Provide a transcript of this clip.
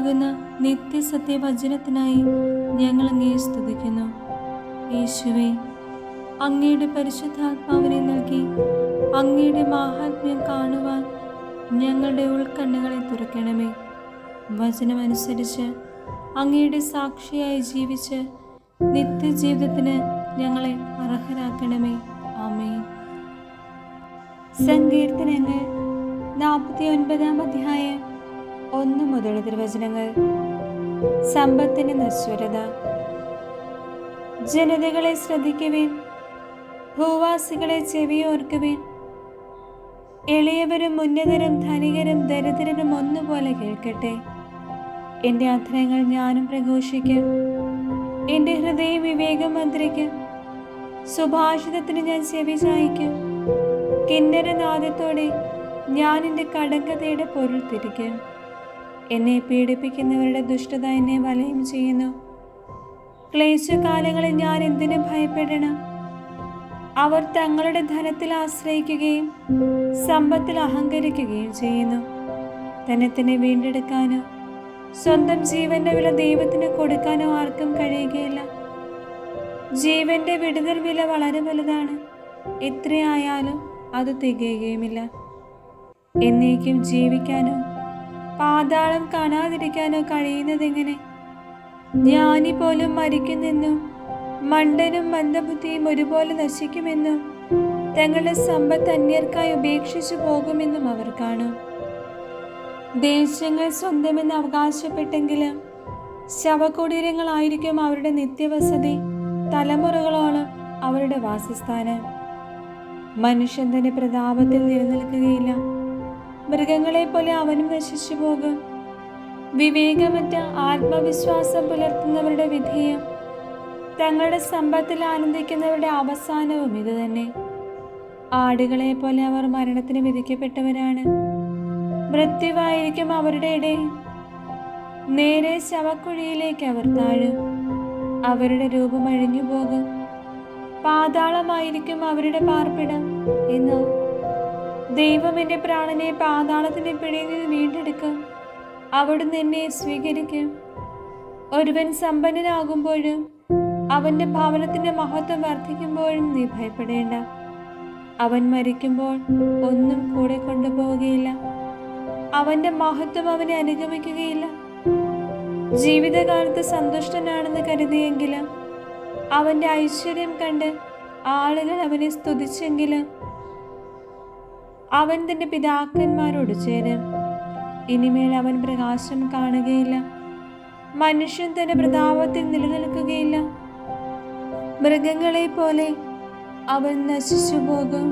ജീവനാകുന്ന നിത്യസത്യവചനത്തിനായി ഞങ്ങൾ അങ്ങയെ സ്തുതിക്കുന്നു. യേശുവേ, അങ്ങയുടെ പരിശുദ്ധാത്മാവിനെ നൽകി അങ്ങയുടെ മാഹാത്മ്യം കാണുവാൻ ഞങ്ങളുടെ ഉൾക്കണ്ണുകളെ തുറക്കണമേ. വചനമനുസരിച്ച് അങ്ങയുടെ സാക്ഷിയായി ജീവിച്ച് നിത്യജീവിതത്തിന് ഞങ്ങളെ അർഹരാക്കണമേ. ആമേൻ. സങ്കീർത്തനങ്ങൾ 49-ാം അധ്യായം 1 മുതൽ തിരുവചനങ്ങൾ. സമ്പത്തിന്റെ നശ്വരത. ജനതകളെ ശ്രദ്ധിക്കുവിൻ, ഭൂവാസികളെ ചെവിയോർക്കുവിൻ. എളിയവരും ഉന്നതരും ധനികരും ദരിദ്രരും ഒന്നുപോലെ കേൾക്കട്ടെ. എൻ്റെ അധരങ്ങൾ ഞാനും പ്രഘോഷിക്കും, എൻ്റെ ഹൃദയം വിവേകം മന്ത്രിക്കും. സുഭാഷിതത്തിന് ഞാൻ ചെവി ചായ്ക്കും. കിന്നരനാദത്തോടെ ഞാൻ എൻ്റെ കടങ്കഥയുടെ പൊരുൾ തിരിക്കും. എന്നെ പീഡിപ്പിക്കുന്നവരുടെ ദുഷ്ടത എന്നെ വലയം ചെയ്യുന്നു. ക്ലേശകാലങ്ങളിൽ ഞാൻ എന്തിനു ഭയപ്പെടണം? അവർ തങ്ങളുടെ ധനത്തിൽ ആശ്രയിക്കുകയും സമ്പത്തിൽ അഹങ്കരിക്കുകയും ചെയ്യുന്നു. തന്നെ വീണ്ടെടുക്കാനോ സ്വന്തം ജീവന്റെ വില ദൈവത്തിന് കൊടുക്കാനോ ആർക്കും കഴിയുകയില്ല. ജീവന്റെ വിടുതൽ വില വളരെ വലുതാണ്. എത്രയായാലും അത് തികയുകയുമില്ല. എന്നേക്കും ജീവിക്കാനോ പാതാളം കാണാതിരിക്കാനോ കഴിയുന്നതെങ്ങനെ? ജ്ഞാനി പോലും മരിക്കുന്നെന്നും മണ്ടനും മന്ദബുദ്ധിയും ഒരുപോലെ നശിക്കുമെന്നും തങ്ങളുടെ സമ്പത്ത് അന്യർക്കായി ഉപേക്ഷിച്ചു പോകുമെന്നും അവർ കാണും. ദേശങ്ങൾ സ്വന്തമെന്ന് അവകാശപ്പെട്ടെങ്കിലും ശവകുടീരങ്ങളായിരിക്കും അവരുടെ നിത്യവസതി, തലമുറകളോളം അവരുടെ വാസസ്ഥാനം. മനുഷ്യൻ തന്റെ പ്രതാപത്തിൽ നിലനിൽക്കുകയില്ല. മൃഗങ്ങളെ പോലെ അവനും നശിച്ചു പോകും. വിവേകമറ്റ ആത്മവിശ്വാസം പുലർത്തുന്നവരുടെ വിധിയും തങ്ങളുടെ സമ്പത്തിൽ ആനന്ദിക്കുന്നവരുടെ അവസാനവും ഇതുതന്നെ. ആടുകളെ പോലെ അവർ മരണത്തിന് വിധിക്കപ്പെട്ടവരാണ്. മൃത്യുവായിരിക്കും അവരുടെ ഇടയിൽ. നേരെ ശവക്കുഴിയിലേക്ക് അവർ താഴും. അവരുടെ രൂപം അഴിഞ്ഞു പോകും. പാതാളമായിരിക്കും അവരുടെ പാർപ്പിടം. എന്നാൽ ദൈവം എൻ്റെ പ്രാണനെ പാതാളത്തിന്റെ പിടിയിൽ നിന്ന് വീണ്ടെടുക്കും. അവിടുന്ന് എന്നെ സ്വീകരിക്കും. ഒരുവൻ സമ്പന്നനാകുമ്പോഴും അവന്റെ ഭവനത്തിന്റെ മഹത്വം വർദ്ധിക്കുമ്പോഴും നീ ഭയപ്പെടേണ്ട. അവൻ മരിക്കുമ്പോൾ ഒന്നും കൂടെ കൊണ്ടുപോവുകയില്ല. അവന്റെ മഹത്വം അവനെ അനുഗമിക്കുകയില്ല. ജീവിതകാലത്ത് സന്തുഷ്ടനാണെന്ന് കരുതിയെങ്കിലും അവന്റെ ഐശ്വര്യം കണ്ട് ആളുകൾ അവനെ സ്തുതിച്ചെങ്കിലും അവൻ തന്റെ പിതാക്കന്മാരോട് ചേരും. ഇനിമേൽ അവൻ പ്രകാശം കാണുകയില്ല. മനുഷ്യൻ തന്റെ പ്രതാപത്തിൽ നിലനിൽക്കുകയില്ല. മൃഗങ്ങളെ പോലെ അവൻ നശിച്ചു പോകും.